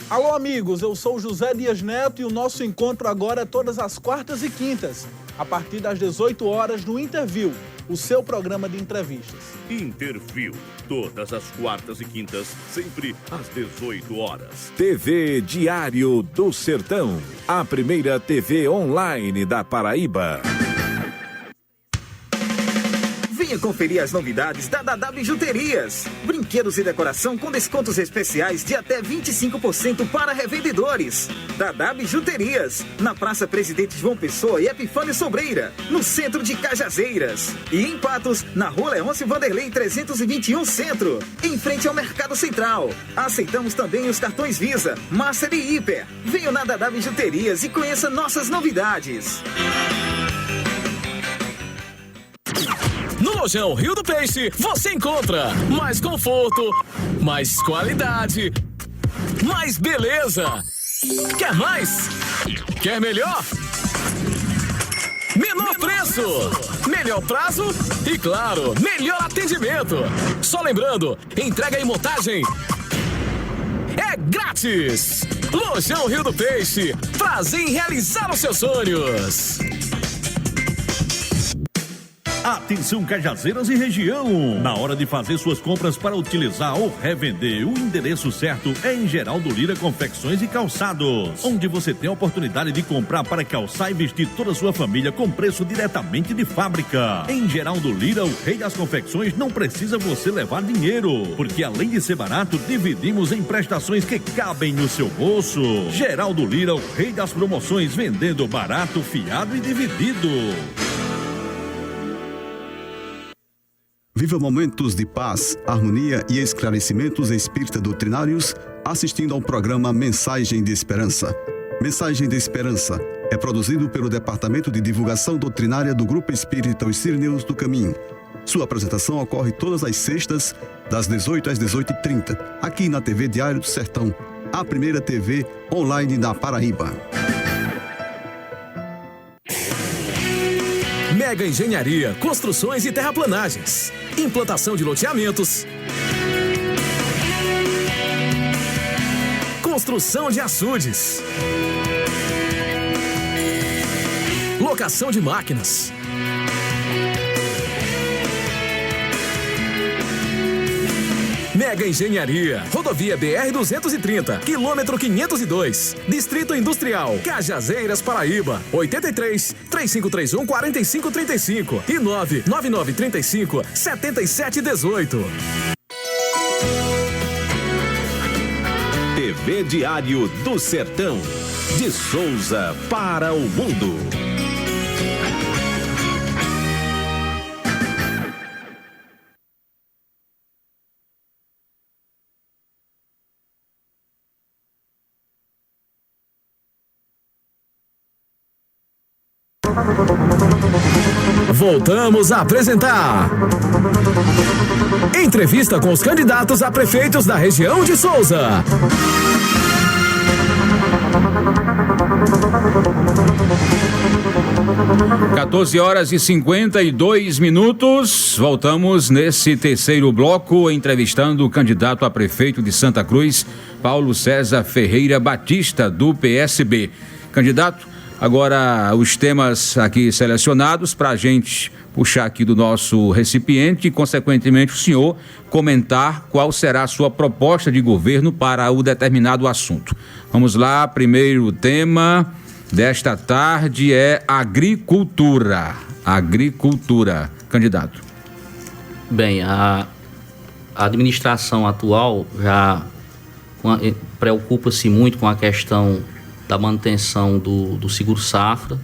Alô, amigos, eu sou José Dias Neto e o nosso encontro agora é todas as quartas e quintas, a partir das 18 horas no Interview, o seu programa de entrevistas. Interview, todas as quartas e quintas, sempre às 18 horas. TV Diário do Sertão, a primeira TV online da Paraíba. Venha conferir as novidades da Dadá Bijuterias. Brinquedos e decoração com descontos especiais de até 25% para revendedores. Dadá Bijuterias, na Praça Presidente João Pessoa e Epifânio Sobreira, no centro de Cajazeiras. E em Patos, na Rua Leôncio Vanderlei 321 Centro, em frente ao Mercado Central. Aceitamos também os cartões Visa, Master e Hiper. Venha na Dadá Bijuterias e conheça nossas novidades. No Lojão Rio do Peixe, você encontra mais conforto, mais qualidade, mais beleza. Quer mais? Quer melhor? Menor preço, melhor prazo e, claro, melhor atendimento. Só lembrando, entrega e montagem é grátis. Lojão Rio do Peixe, prazer em realizar os seus sonhos. Atenção, Cajazeiras e região! Na hora de fazer suas compras para utilizar ou revender, o endereço certo é em Geraldo Lira Confecções e Calçados, onde você tem a oportunidade de comprar para calçar e vestir toda a sua família com preço diretamente de fábrica. Em Geraldo Lira, o rei das confecções, não precisa você levar dinheiro, porque além de ser barato, dividimos em prestações que cabem no seu bolso. Geraldo Lira, o rei das promoções, vendendo barato, fiado e dividido. Viva momentos de paz, harmonia e esclarecimentos espírita doutrinários assistindo ao programa Mensagem de Esperança. Mensagem de Esperança é produzido pelo Departamento de Divulgação Doutrinária do Grupo Espírita Os Cireneus do Caminho. Sua apresentação ocorre todas as sextas, das 18 às 18h30, aqui na TV Diário do Sertão, a primeira TV online da Paraíba. Mega Engenharia, construções e terraplanagens, implantação de loteamentos, construção de açudes, locação de máquinas, Mega Engenharia, rodovia BR-230, quilômetro 502, Distrito Industrial, Cajazeiras, Paraíba, 83-3531-4535 e 99935-7718. TV Diário do Sertão, de Souza para o mundo. Voltamos a apresentar entrevista com os candidatos a prefeitos da região de Souza. (14h52). Voltamos nesse terceiro bloco entrevistando o candidato a prefeito de Santa Cruz, Paulo César Ferreira Batista, do PSB. Candidato, agora os temas aqui selecionados para a gente puxar aqui do nosso recipiente e, consequentemente, o senhor comentar qual será a sua proposta de governo para o determinado assunto. Vamos lá, primeiro tema desta tarde é agricultura. Agricultura, candidato. Bem, a administração atual já preocupa-se muito com a questão da manutenção do seguro-safra.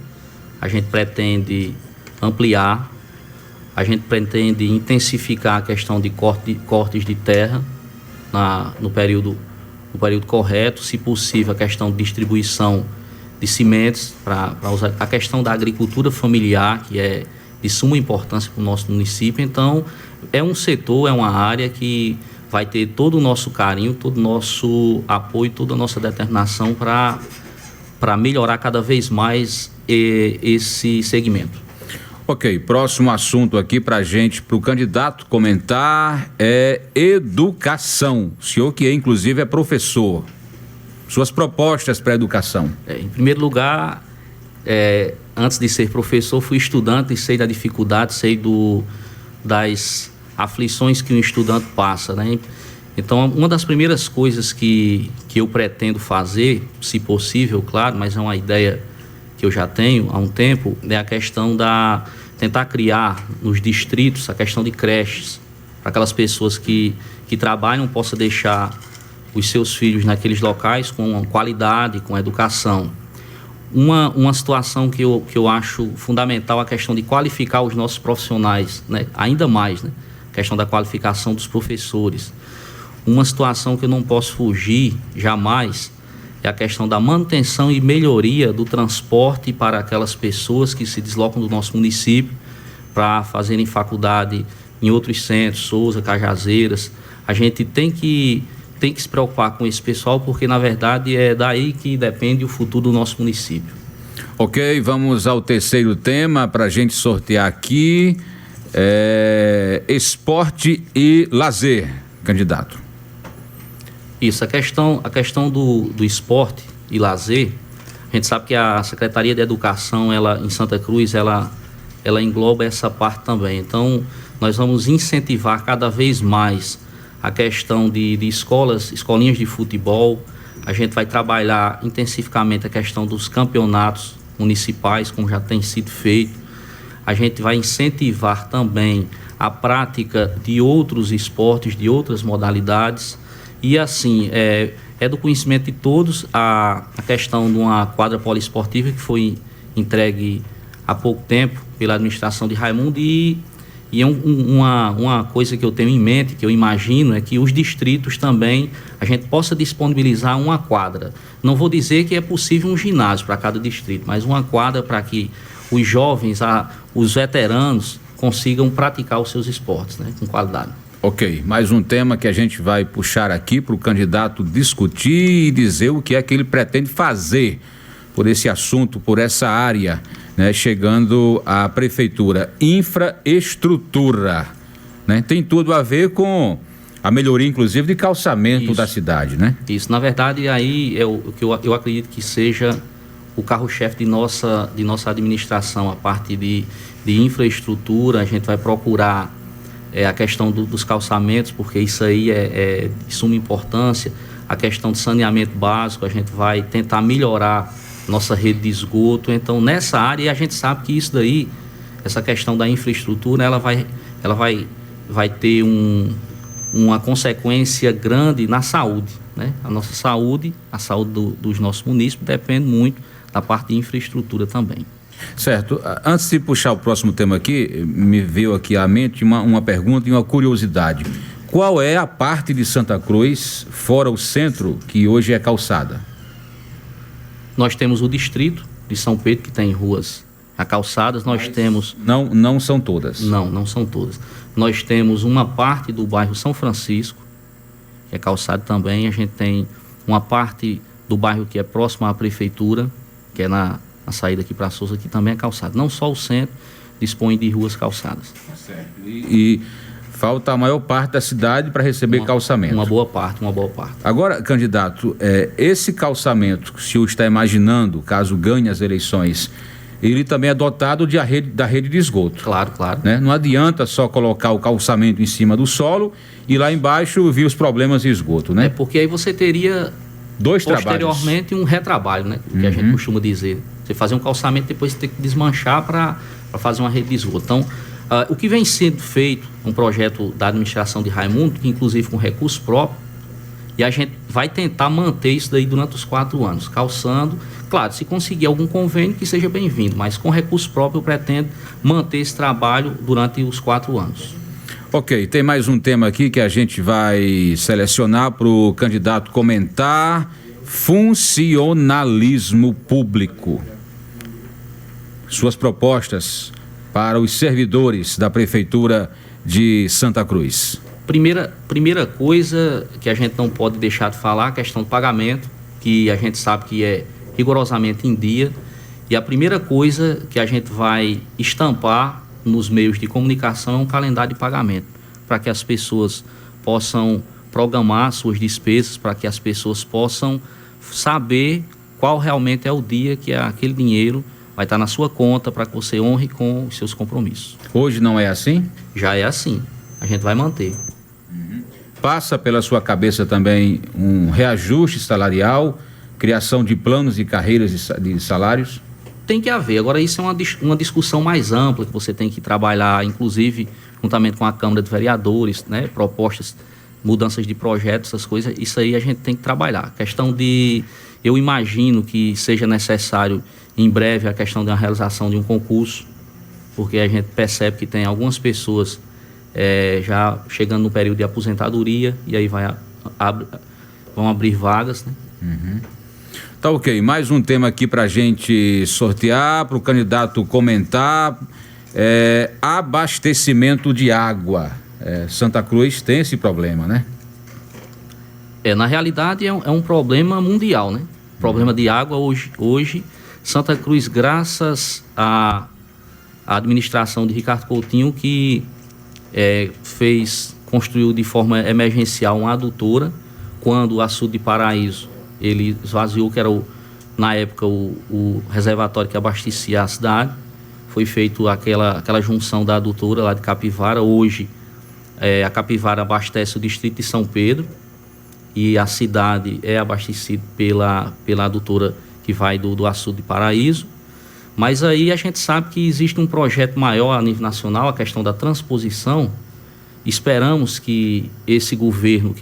A gente pretende ampliar, a gente pretende intensificar a questão de cortes de terra no período correto, se possível a questão de distribuição de sementes para usar a questão da agricultura familiar, que é de suma importância para o nosso município. Então, é um setor, é uma área que vai ter todo o nosso carinho, todo o nosso apoio, toda a nossa determinação para melhorar cada vez mais esse segmento. Ok, próximo assunto aqui para a gente, para o candidato comentar, é educação. O senhor que inclusive é professor. Suas propostas para a educação. Em primeiro lugar, antes de ser professor, fui estudante e sei da dificuldade, sei das aflições que um estudante passa, né? Então, uma das primeiras coisas que eu pretendo fazer, se possível, claro, mas é uma ideia que eu já tenho há um tempo, é a questão tentar criar nos distritos a questão de creches, para aquelas pessoas que trabalham possam deixar os seus filhos naqueles locais com qualidade, com educação. Uma situação que eu acho fundamental é a questão de qualificar os nossos profissionais, né? Ainda mais, né? A questão da qualificação dos professores. Uma situação que eu não posso fugir jamais é a questão da manutenção e melhoria do transporte para aquelas pessoas que se deslocam do nosso município para fazerem faculdade em outros centros, Souza, Cajazeiras. A gente tem que se preocupar com esse pessoal, porque na verdade é daí que depende o futuro do nosso município. Ok, vamos ao terceiro tema para a gente sortear aqui, esporte e lazer, candidato. Isso, a questão do esporte e lazer, a gente sabe que a Secretaria de Educação, em Santa Cruz, ela engloba essa parte também. Então, nós vamos incentivar cada vez mais a questão de escolinhas de futebol. A gente vai trabalhar intensificamente a questão dos campeonatos municipais, como já tem sido feito. A gente vai incentivar também a prática de outros esportes, de outras modalidades. E assim, é do conhecimento de todos a questão de uma quadra poliesportiva que foi entregue há pouco tempo pela administração de Raimundo e uma coisa que eu tenho em mente, que eu imagino, é que os distritos também, a gente possa disponibilizar uma quadra. Não vou dizer que é possível um ginásio para cada distrito, mas uma quadra para que os jovens, os veteranos, consigam praticar os seus esportes, né, com qualidade. Ok, mais um tema que a gente vai puxar aqui para o candidato discutir e dizer o que é que ele pretende fazer por esse assunto, por essa área, né, chegando à prefeitura. Infraestrutura, né? Tem tudo a ver com a melhoria, inclusive, de calçamento da cidade, né? Isso, na verdade, aí é o que eu acredito que seja o carro-chefe de nossa administração, a parte de infraestrutura. A gente vai procurar a questão dos calçamentos, porque isso aí é de suma importância. A questão de saneamento básico, a gente vai tentar melhorar nossa rede de esgoto. Então, nessa área, a gente sabe que isso daí, essa questão da infraestrutura, ela vai ter uma consequência grande na saúde, né? A nossa saúde, a saúde dos nossos municípios depende muito da parte de infraestrutura também. Certo. Antes de puxar o próximo tema aqui, me veio aqui à mente uma pergunta e uma curiosidade. Qual é a parte de Santa Cruz, fora o centro, que hoje é calçada? Nós temos o distrito de São Pedro, que tem ruas A calçadas nós temos... Não são todas? Não são todas. Nós temos uma parte do bairro São Francisco, que é calçado também. A gente tem uma parte do bairro que é próximo à prefeitura, que é na saída aqui para Souza, que também é calçado. Não só o centro dispõe de ruas calçadas. Certo. E falta a maior parte da cidade para receber calçamento. Uma boa parte. Agora, candidato, esse calçamento, se o está imaginando, caso ganhe as eleições, ele também é dotado da rede de esgoto. Claro. Né? Não adianta só colocar o calçamento em cima do solo e lá embaixo vir os problemas de esgoto, né? Porque aí você teria posteriormente um retrabalho, né? Que a gente costuma dizer. Você fazer um calçamento, depois você tem que desmanchar para fazer uma rede de esgoto. Então, o que vem sendo feito, um projeto da administração de Raimundo, que inclusive com recurso próprio, e a gente vai tentar manter isso daí durante os 4 anos, calçando. Claro, se conseguir algum convênio, que seja bem-vindo, mas com recurso próprio eu pretendo manter esse trabalho durante os 4 anos. Ok, tem mais um tema aqui que a gente vai selecionar para o candidato comentar: funcionalismo público. Suas propostas para os servidores da Prefeitura de Santa Cruz. Primeira coisa que a gente não pode deixar de falar, a questão do pagamento, que a gente sabe que é rigorosamente em dia. E a primeira coisa que a gente vai estampar nos meios de comunicação é um calendário de pagamento, para que as pessoas possam programar suas despesas, para que as pessoas possam saber qual realmente é o dia que aquele dinheiro vai estar na sua conta, para que você honre com os seus compromissos. Hoje não é assim? Já é assim. A gente vai manter. Passa pela sua cabeça também um reajuste salarial, criação de planos de carreiras de salários? Tem que haver. Agora, isso é uma discussão mais ampla, que você tem que trabalhar, inclusive, juntamente com a Câmara de Vereadores, né? Propostas, mudanças de projetos, essas coisas. Isso aí a gente tem que trabalhar. A questão de... Eu imagino que seja necessário, em breve, a questão da realização de um concurso, porque a gente percebe que tem algumas pessoas já chegando no período de aposentadoria, e aí vão abrir vagas, né? Tá ok, mais um tema aqui para a gente sortear, para o candidato comentar, abastecimento de água. Santa Cruz tem esse problema, né? Na realidade é um problema mundial, né? Problema de água hoje, Santa Cruz, graças à administração de Ricardo Coutinho, que construiu de forma emergencial uma adutora, quando o açude de Paraíso ele esvaziou, que era na época o reservatório que abastecia a cidade. Foi feito aquela junção da adutora lá de Capivara. Hoje a Capivara abastece o distrito de São Pedro e a cidade é abastecida pela adutora que vai do açude de Paraíso. Mas aí a gente sabe que existe um projeto maior a nível nacional, a questão da transposição. Esperamos que esse governo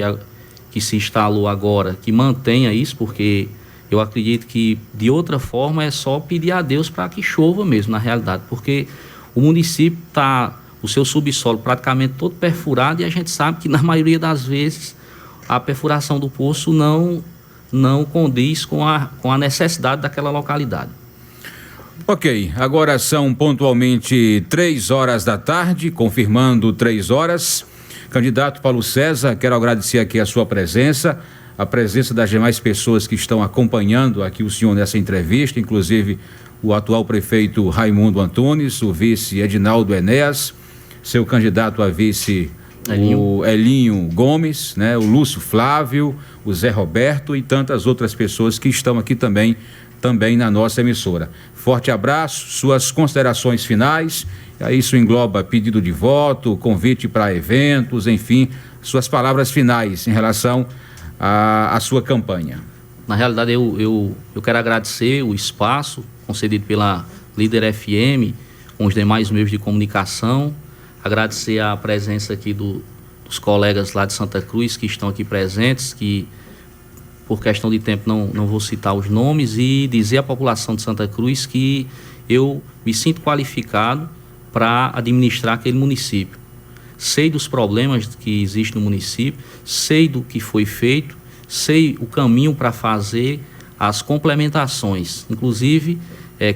que se instalou agora, que mantenha isso, porque eu acredito que de outra forma é só pedir a Deus para que chova mesmo, na realidade, porque o município está, o seu subsolo praticamente todo perfurado, e a gente sabe que na maioria das vezes a perfuração do poço não condiz com a necessidade daquela localidade. Ok, agora são pontualmente 3h da tarde, confirmando 3h. Candidato Paulo César, quero agradecer aqui a sua presença, a presença das demais pessoas que estão acompanhando aqui o senhor nessa entrevista, inclusive o atual prefeito Raimundo Antunes, o vice Edinaldo Enéas, seu candidato a vice o Elinho Gomes, né, o Lúcio Flávio, o Zé Roberto e tantas outras pessoas que estão aqui também na nossa emissora. Forte abraço, suas considerações finais. Isso engloba pedido de voto, convite para eventos, enfim, suas palavras finais em relação à sua campanha. Na realidade, eu quero agradecer o espaço concedido pela Líder FM, com os demais meios de comunicação, agradecer a presença aqui dos colegas lá de Santa Cruz que estão aqui presentes, que por questão de tempo não vou citar os nomes, e dizer à população de Santa Cruz que eu me sinto qualificado para administrar aquele município. Sei dos problemas que existem no município, sei do que foi feito, sei o caminho para fazer as complementações. Inclusive,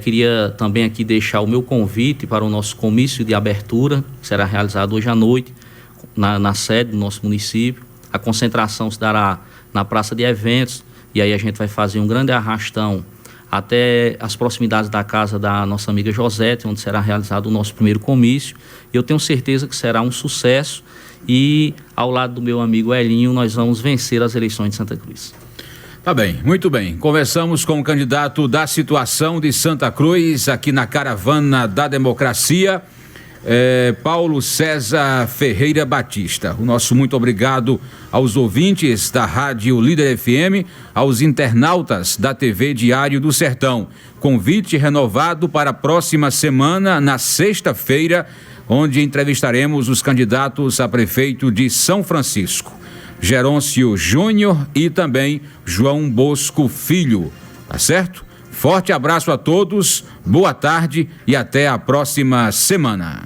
Queria também aqui deixar o meu convite para o nosso comício de abertura, que será realizado hoje à noite, na sede do nosso município. A concentração se dará na praça de eventos, e aí a gente vai fazer um grande arrastão até as proximidades da casa da nossa amiga Josete, onde será realizado o nosso primeiro comício. Eu tenho certeza que será um sucesso e, ao lado do meu amigo Elinho, nós vamos vencer as eleições de Santa Cruz. Tá bem, muito bem. Conversamos com o candidato da situação de Santa Cruz, aqui na Caravana da Democracia, Paulo César Ferreira Batista. O nosso muito obrigado aos ouvintes da Rádio Líder FM, aos internautas da TV Diário do Sertão. Convite renovado para a próxima semana, na sexta-feira, onde entrevistaremos os candidatos a prefeito de São Francisco, Gerôncio Júnior e também João Bosco Filho, tá certo? Forte abraço a todos, boa tarde e até a próxima semana.